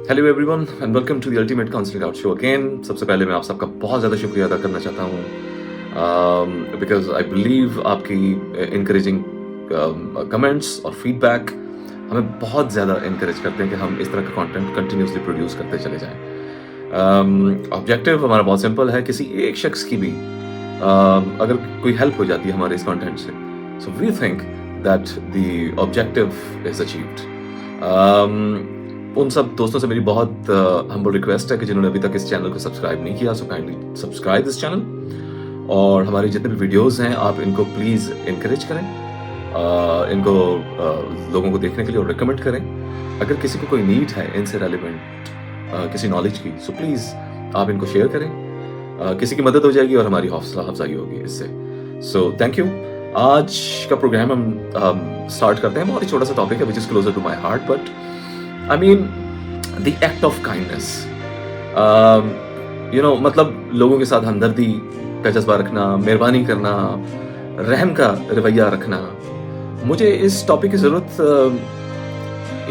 Hello everyone and welcome to the ultimate counselling out show again. सबसे पहले मैं आप सबका बहुत ज़्यादा शुक्रिया अदा करना चाहता हूँ बिकॉज आई बिलीव आपकी इनकरेजिंग कमेंट्स और फीडबैक हमें बहुत ज़्यादा इनकरेज करते हैं कि हम इस तरह का कंटेंट कंटिन्यूसली प्रोड्यूस करते चले जाएं। ऑब्जेक्टिव हमारा बहुत सिंपल है, किसी एक शख्स की भी अगर कोई हेल्प हो जाती है हमारे इस कंटेंट से, so we think that the objective is achieved. उन सब दोस्तों से मेरी बहुत हम्बल रिक्वेस्ट है कि जिन्होंने अभी तक इस चैनल को सब्सक्राइब नहीं किया, so kindly subscribe this channel और हमारे जितने भी वीडियोस हैं आप इनको प्लीज़ इनकरेज करें, इनको लोगों को देखने के लिए और रिकमेंड करें। अगर किसी को कोई नीड है इनसे रेलिवेंट किसी नॉलेज की, सो प्लीज़ आप इनको शेयर करें, किसी की मदद हो जाएगी और हमारी हौसला अफजाई होगी इससे। So thank you. आज का प्रोग्राम हम स्टार्ट करते हैं। बहुत ही छोटा सा टॉपिक है which is closer to my heart, but I mean, the act of kindness. मतलब लोगों के साथ हमदर्दी का जज्बा रखना, मेहरबानी करना, रहम का रवैया रखना। मुझे इस टॉपिक की ज़रूरत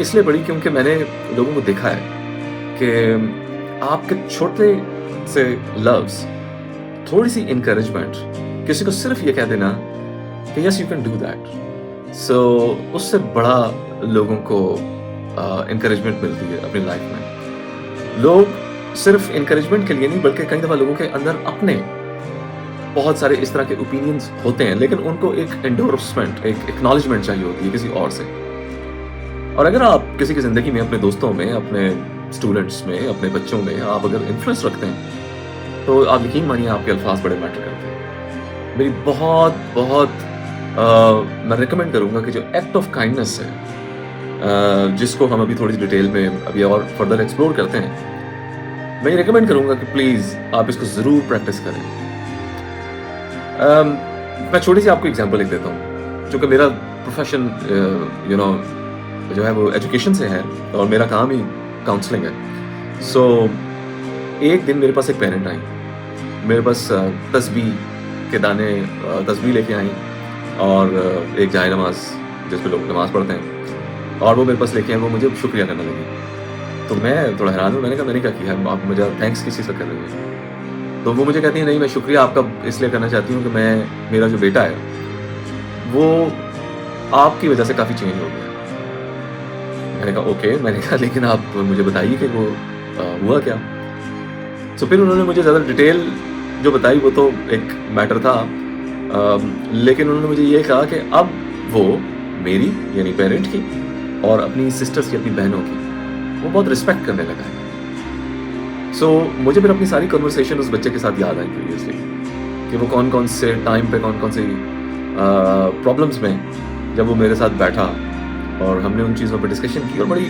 इसलिए पड़ी क्योंकि मैंने लोगों को देखा है कि आपके छोटे से लफ्ज़, थोड़ी सी इनकरेजमेंट, किसी को सिर्फ ये कह देना कि yes you can do that, so उससे बड़ा लोगों को इंकरेजमेंट मिलती है अपनी लाइफ में। लोग सिर्फ इंकरेजमेंट के लिए नहीं, बल्कि कई दफ़ा लोगों के अंदर अपने बहुत सारे इस तरह के ओपिनियंस होते हैं, लेकिन उनको एक एंडोर्समेंट, एक एक्नॉलेजमेंट चाहिए होती है किसी और से। और अगर आप किसी की ज़िंदगी में, अपने दोस्तों में, अपने स्टूडेंट्स में, अपने बच्चों में आप अगर इन्फ्लुएंस रखते हैं, तो आप यकीन मानिए आपके अल्फाज बड़े मैटर करते हैं। मेरी बहुत मैं रिकमेंड करूँगा कि जो एक्ट ऑफ काइंडनेस है, जिसको हम अभी थोड़ी सी डिटेल में अभी और फर्दर एक्सप्लोर करते हैं, मैं ये रिकमेंड करूँगा कि प्लीज़ आप इसको ज़रूर प्रैक्टिस करें। मैं छोटी सी आपको एग्जांपल लिख देता हूँ। चूँकि मेरा प्रोफेशन जो है वो एजुकेशन से है और मेरा काम ही काउंसलिंग है। सो एक दिन मेरे पास एक पेरेंट आई, मेरे पास तस्बीह के दाने, तस्बीह लेके आई और एक जाए नमाज जिस पे लोग नमाज़ पढ़ते हैं, और वो मेरे पास लेके आए, वो मुझे शुक्रिया करने लगी। तो मैं थोड़ा हैरान हूँ। मैंने कहा मैंने क्या किया, आप मुझे थैंक्स किस चीज़ का कर रही हैं? तो वो मुझे कहती है नहीं, मैं शुक्रिया आपका इसलिए करना चाहती हूँ कि मेरा जो बेटा है वो आपकी वजह से काफ़ी चेंज हो गया। मैंने कहा ओके। मैंने कहा लेकिन आप मुझे बताइए कि वो हुआ क्या। तो फिर उन्होंने मुझे ज़्यादा डिटेल जो बताई, वो तो एक मैटर था, लेकिन उन्होंने मुझे ये कहा कि अब वो मेरी यानी पेरेंट की और अपनी सिस्टर्स की, अपनी बहनों की, वो बहुत रिस्पेक्ट करने लगा है। सो मुझे फिर अपनी सारी कन्वर्सेशन उस बच्चे के साथ याद आई क्यूरियसली कि वो कौन कौन से टाइम पे, कौन कौन सी प्रॉब्लम्स में जब वो मेरे साथ बैठा और हमने उन चीज़ों पर डिस्कशन की और बड़ी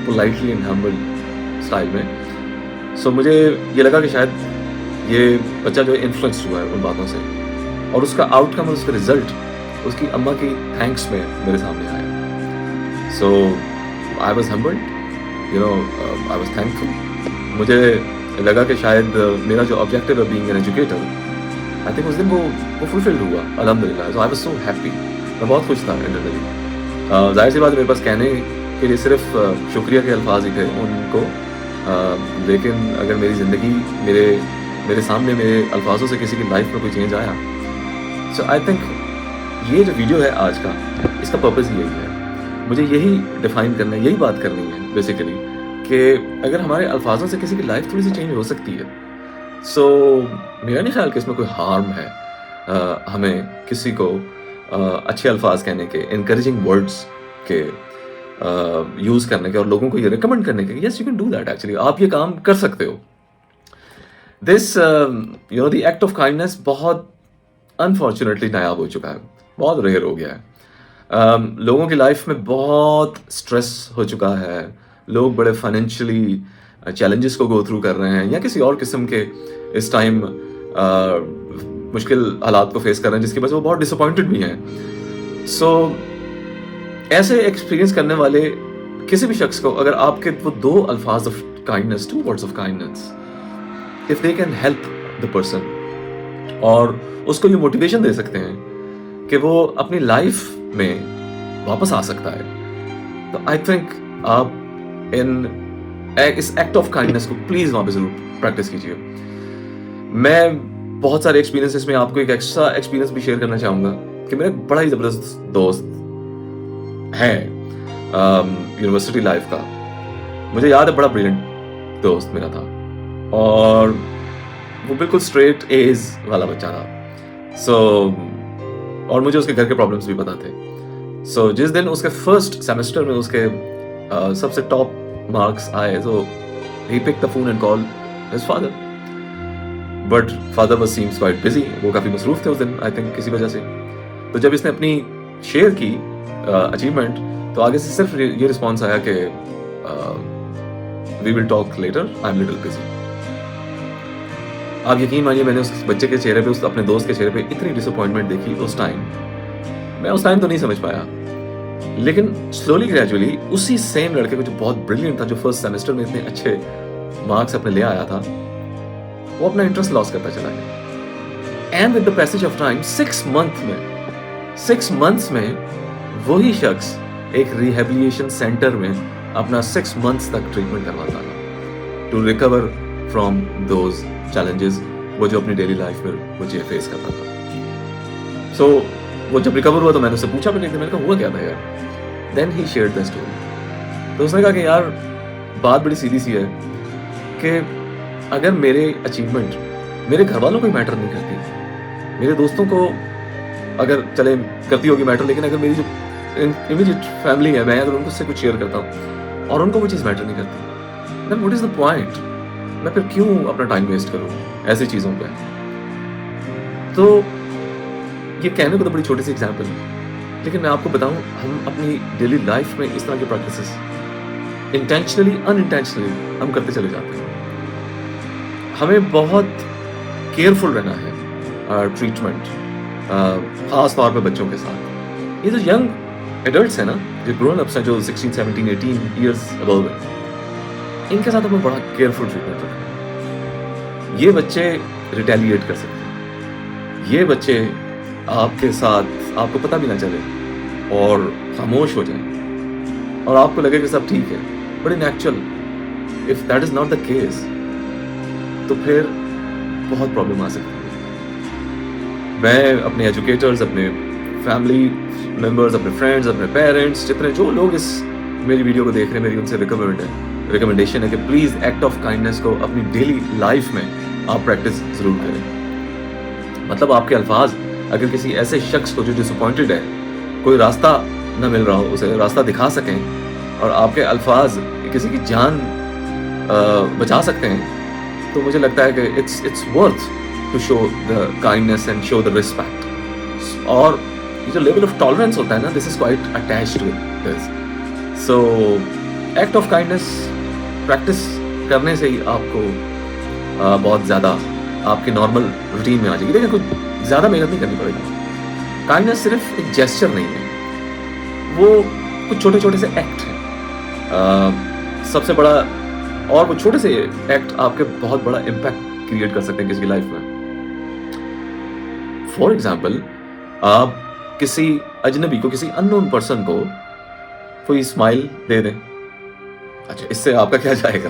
पोलाइटली एंड हम्बल स्टाइल में। सो मुझे ये लगा कि शायद ये बच्चा जो है इन्फ्लुएंस हुआ है उन बातों से, और उसका आउटकम और उसका रिजल्ट उसकी अम्मा की थैंक्स में मेरे सामने आया। So I was humbled, I was thankful. मुझे लगा कि शायद मेरा जो ऑब्जेक्टिव है being an educator, I think उस दिन वो फुलफिल्ड हुआ अल्हम्दुलिल्लाह। सो आई वाज सो हैप्पी, मैं बहुत खुश था इंटरनली। जाहिर सी बात मेरे पास कहने के लिए सिर्फ शुक्रिया के अल्फाज ही थे उनको, लेकिन अगर मेरी ज़िंदगी, मेरे सामने मेरे अल्फाजों से किसी की लाइफ में कोई चेंज आया, सो आई थिंक ये जो वीडियो है आज का, इसका पर्पज़ यही है। मुझे यही डिफ़ाइन करना है, यही बात करनी है बेसिकली, कि अगर हमारे अल्फाजों से किसी की लाइफ थोड़ी सी चेंज हो सकती है, सो मेरा नहीं ख्याल कि इसमें कोई हार्म है हमें किसी को अच्छे अल्फाज कहने के, इनकरेजिंग वर्ड्स के यूज़ करने के और लोगों को ये रिकमेंड करने के, yes you can do that, actually आप ये काम कर सकते हो। This the act of kindness बहुत अनफॉर्चुनेटली नायाब हो चुका है, बहुत रेयर हो गया है। लोगों की लाइफ में बहुत स्ट्रेस हो चुका है, लोग बड़े फाइनेंशियली चैलेंजेस को गो थ्रू कर रहे हैं या किसी और किस्म के इस टाइम मुश्किल हालात को फेस कर रहे हैं, जिसकी वजह से वो बहुत डिसअपॉइंटेड भी हैं। सो ऐसे एक्सपीरियंस करने वाले किसी भी शख्स को अगर आपके वो दो अल्फाज of kindness, 2 words of kindness, if they can help the person और उसको ये मोटिवेशन दे सकते हैं कि वो अपनी लाइफ में वापस आ सकता है, तो आई थिंक आप इन इस एक्ट ऑफ काइंडनेस को प्लीज वहां पे जरूर प्रैक्टिस कीजिए. मैं बहुत सारे एक्सपीरियंसेस में आपको एक एक्स्ट्रा एक्सपीरियंस भी शेयर करना चाहूंगा कि मेरा एक बड़ा ही जबरदस्त दोस्त है यूनिवर्सिटी लाइफ का. मुझे याद है बड़ा ब्रिलियंट दोस्त मेरा था और वो बिल्कुल स्ट्रेट एज वाला बच्चा था. और मुझे उसके घर के प्रॉब्लम्स भी पता थे. जिस दिन उसके फर्स्ट सेमेस्टर में उसके सबसे टॉप मार्क्स आए तो he picked the phone and called his father. But father was seems quite busy. वो काफी मसरूफ थे उस दिन आई थिंक किसी वजह से. तो जब इसने अपनी शेयर की अचीवमेंट तो आगे से सिर्फ ये रिस्पॉन्स आया कि we will talk later, I am little busy. आप यकीन मानिए मैंने उस बच्चे के चेहरे पे, उस अपने दोस्त के चेहरे पे इतनी डिसअपॉइंटमेंट देखी उस टाइम. मैं उस टाइम तो नहीं समझ पाया, लेकिन स्लोली ग्रेजुअली उसी सेम लड़के को जो बहुत ब्रिलियंट था, जो फर्स्ट सेमेस्टर में इतने अच्छे मार्क्स अपने ले आया था, वो अपना इंटरेस्ट लॉस करता चला गया. And with the passage of time 6 months में वही शख्स एक रिहेबिलिटेशन सेंटर में अपना 6 मंथ्स तक ट्रीटमेंट करवाता था to recover from those challenges वो जो अपनी डेली लाइफ में वो फेस करता था. वो जब रिकवर हुआ तो मैंने उससे पूछा, मैंने कहा हुआ क्या था यार. Then he shared the story. तो उसने कहा कि यार बात बड़ी सीधी सी है कि अगर मेरे अचीवमेंट मेरे घर वालों को मैटर नहीं करती, मेरे दोस्तों को अगर चले करती होगी मैटर, लेकिन अगर मेरी जो इमीडिएट फैमिली है, मैं अगर उनको उससे कुछ शेयर करता हूँ और उनको वो चीज़ मैटर नहीं करती, then what is the point. मैं फिर क्यों अपना टाइम वेस्ट करूँ ऐसी चीज़ों पे. तो ये कहने को तो बड़ी छोटी सी एग्जाम्पल है, लेकिन मैं आपको बताऊं हम अपनी डेली लाइफ में इस तरह के प्रैक्टिसेस इंटेंशनली अनइंटेंशनली हम करते चले जाते हैं. हमें बहुत केयरफुल रहना है ट्रीटमेंट, खास तौर पे बच्चों के साथ. ये जो यंग एडल्ट्स हैं ना, जो ग्रोन अप्स हैं, जो 16, 17, 18 ईयर्स अबव है, इनके साथ हमें बड़ा केयरफुल ट्रीटमेंट रखना है. ये बच्चे रिटेलिएट कर सकते हैं, ये बच्चे आपके साथ आपको पता भी ना चले और खामोश हो जाए और आपको लगे कि सब ठीक है, but in actual if that is not the case तो फिर बहुत प्रॉब्लम आ सकती है. मैं अपने एजुकेटर्स, अपने फैमिली मेंबर्स, अपने फ्रेंड्स, अपने पेरेंट्स, जितने जो लोग इस मेरी वीडियो को देख रहे हैं, मेरी उनसे रिकमेंडेशन है कि प्लीज एक्ट ऑफ काइंडनेस को अपनी डेली लाइफ में आप प्रैक्टिस जरूर करें. मतलब आपके अल्फाज अगर किसी ऐसे शख्स को जो डिसअपॉइंटेड है, कोई रास्ता न मिल रहा हो, उसे रास्ता दिखा सकें और आपके अल्फाज किसी की जान बचा सकते हैं, तो मुझे लगता है कि it's worth to show the kindness and show the respect. और ये जो लेवल ऑफ टॉलरेंस होता है ना, this is quite attached with this. So act of kindness practice करने से ही आपको बहुत ज़्यादा आपके नॉर्मल रूटीन में आ जाएगी. देखिए कुछ ज़्यादा मेहनत नहीं करनी पड़ेगी. काइंडनेस सिर्फ एक जेस्चर नहीं है, वो कुछ छोटे छोटे से एक्ट हैं. सबसे बड़ा और वो छोटे से एक्ट आपके बहुत बड़ा इम्पैक्ट क्रिएट कर सकते हैं किसी की लाइफ में. फॉर एग्जाम्पल, आप किसी अजनबी को, किसी अननोन पर्सन को कोई स्माइल दे दें. अच्छा, इससे आपका क्या जाएगा,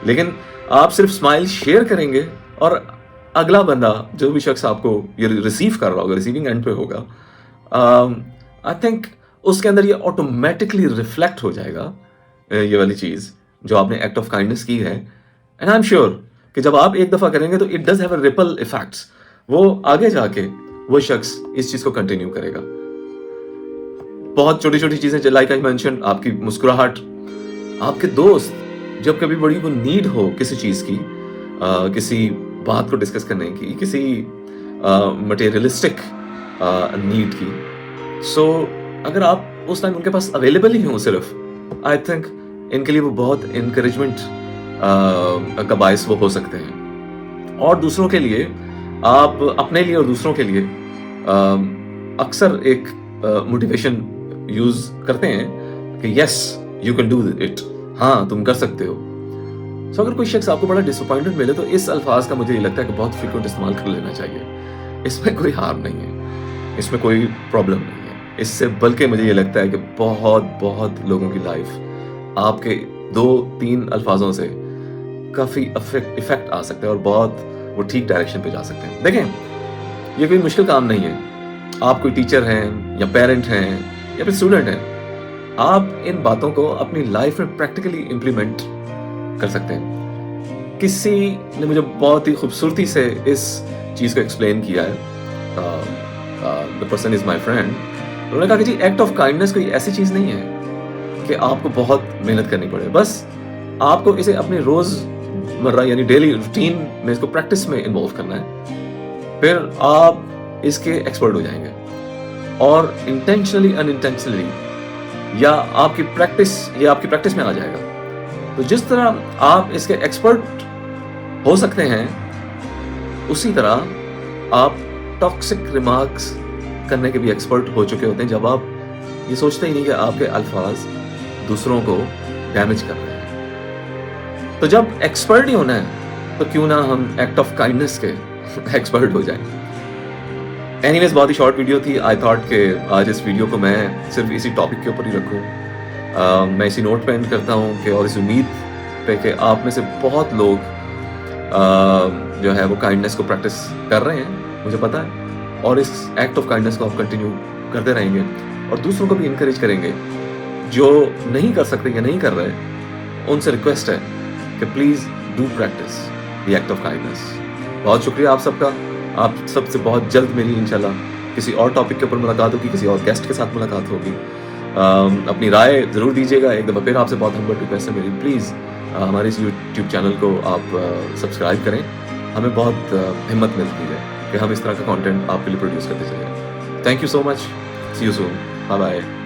लेकिन आप सिर्फ स्माइल शेयर करेंगे और अगला बंदा, जो भी शख्स आपको ये रिसीव कर रहा होगा, रिसीविंग एंड पे होगा, आई थिंक उसके अंदर ये ऑटोमेटिकली रिफ्लेक्ट हो जाएगा ये वाली चीज़ जो आपने एक्ट ऑफ काइंडनेस की है. एंड आई एम श्योर कि जब आप एक दफ़ा करेंगे तो it does have a ripple effects. वो आगे जाके वो शख्स इस चीज़ को कंटिन्यू करेगा. बहुत छोटी छोटी चीज़ें, लाइक आई मेंशन, आपकी मुस्कुराहट, आपके दोस्त जब कभी बड़ी वो नीड हो किसी चीज़ की, किसी बात को डिस्कस करने की, किसी मटेरियलिस्टिक नीड की, सो अगर आप उस टाइम उनके पास अवेलेबल ही हो सिर्फ, आई थिंक इनके लिए वो बहुत इंकरेजमेंट का बायस वो हो सकते हैं. और दूसरों के लिए, आप अपने लिए और दूसरों के लिए अक्सर एक मोटिवेशन यूज करते हैं कि yes you can do it, हाँ तुम कर सकते हो. सो अगर कोई शख्स आपको बड़ा डिसअपॉइंटेड मिले तो इस अल्फाज का मुझे ये लगता है कि बहुत फ्रीक्वेंट इस्तेमाल कर लेना चाहिए. इसमें कोई हार्म नहीं है, इसमें कोई प्रॉब्लम नहीं है. इससे बल्कि मुझे ये लगता है कि बहुत बहुत लोगों की लाइफ आपके 2-3 अल्फाजों से काफ़ी इफ़ेक्ट आ सकता है और बहुत वो ठीक डायरेक्शन पे जा सकते हैं। देखें, ये कोई मुश्किल काम नहीं है। आप कोई टीचर हैं या पेरेंट हैं या फिर स्टूडेंट हैं, आप इन बातों को अपनी लाइफ में प्रैक्टिकली इम्प्लीमेंट कर सकते हैं। किसी ने मुझे बहुत ही खूबसूरती से इस चीज़ को एक्सप्लेन किया है। The person is my friend. उन्होंने कहा कि जी, एक्ट ऑफ काइंडनेस कोई ऐसी चीज़ नहीं है कि आपको बहुत मेहनत करनी पड़े, बस आपको इसे अपनी रोज़मर्रा यानी डेली रूटीन में इसको प्रैक्टिस में इन्वॉल्व करना है, फिर आप इसके एक्सपर्ट हो जाएंगे। और इंटेंशनली अनइंटेंशनली या आपकी प्रैक्टिस में आ जाएगा। तो जिस तरह आप इसके एक्सपर्ट हो सकते हैं, उसी तरह आप टॉक्सिक रिमार्क्स करने के भी एक्सपर्ट हो चुके होते हैं, जब आप ये सोचते ही नहीं कि आपके अल्फाज दूसरों को डैमेज कर रहे हैं। तो जब एक्सपर्ट ही होना है, तो क्यों ना हम एक्ट ऑफ काइंडनेस के एक्सपर्ट हो जाएं। एनीवेज, बहुत ही शॉर्ट वीडियो थी। आई थॉट कि आज इस वीडियो को मैं सिर्फ इसी टॉपिक के ऊपर ही रखूं। मैं इसी नोट पे एंड करता हूं कि और इस उम्मीद पे कि आप में से बहुत लोग जो है वो काइंडनेस को प्रैक्टिस कर रहे हैं, मुझे पता है, और इस एक्ट ऑफ काइंडनेस को आप कंटिन्यू करते रहेंगे और दूसरों को भी इनकरेज करेंगे। जो नहीं कर सकते या नहीं कर रहे, उनसे रिक्वेस्ट है कि please do practice the act of kindness. बहुत शुक्रिया आप सबका। आप सबसे बहुत जल्द मेरी इंशाल्लाह किसी और टॉपिक के ऊपर मुलाकात होगी, किसी और गेस्ट के साथ मुलाकात होगी। अपनी राय ज़रूर दीजिएगा। एक दफ़ा फिर आपसे बहुत हम्बल रिक्वेस्ट है मेरी, प्लीज़ हमारे इस यूट्यूब चैनल को आप सब्सक्राइब करें। हमें बहुत हिम्मत मिलती है कि हम इस तरह का कंटेंट आपके लिए प्रोड्यूस करते चलें। Thank you so much. See you soon. Bye bye.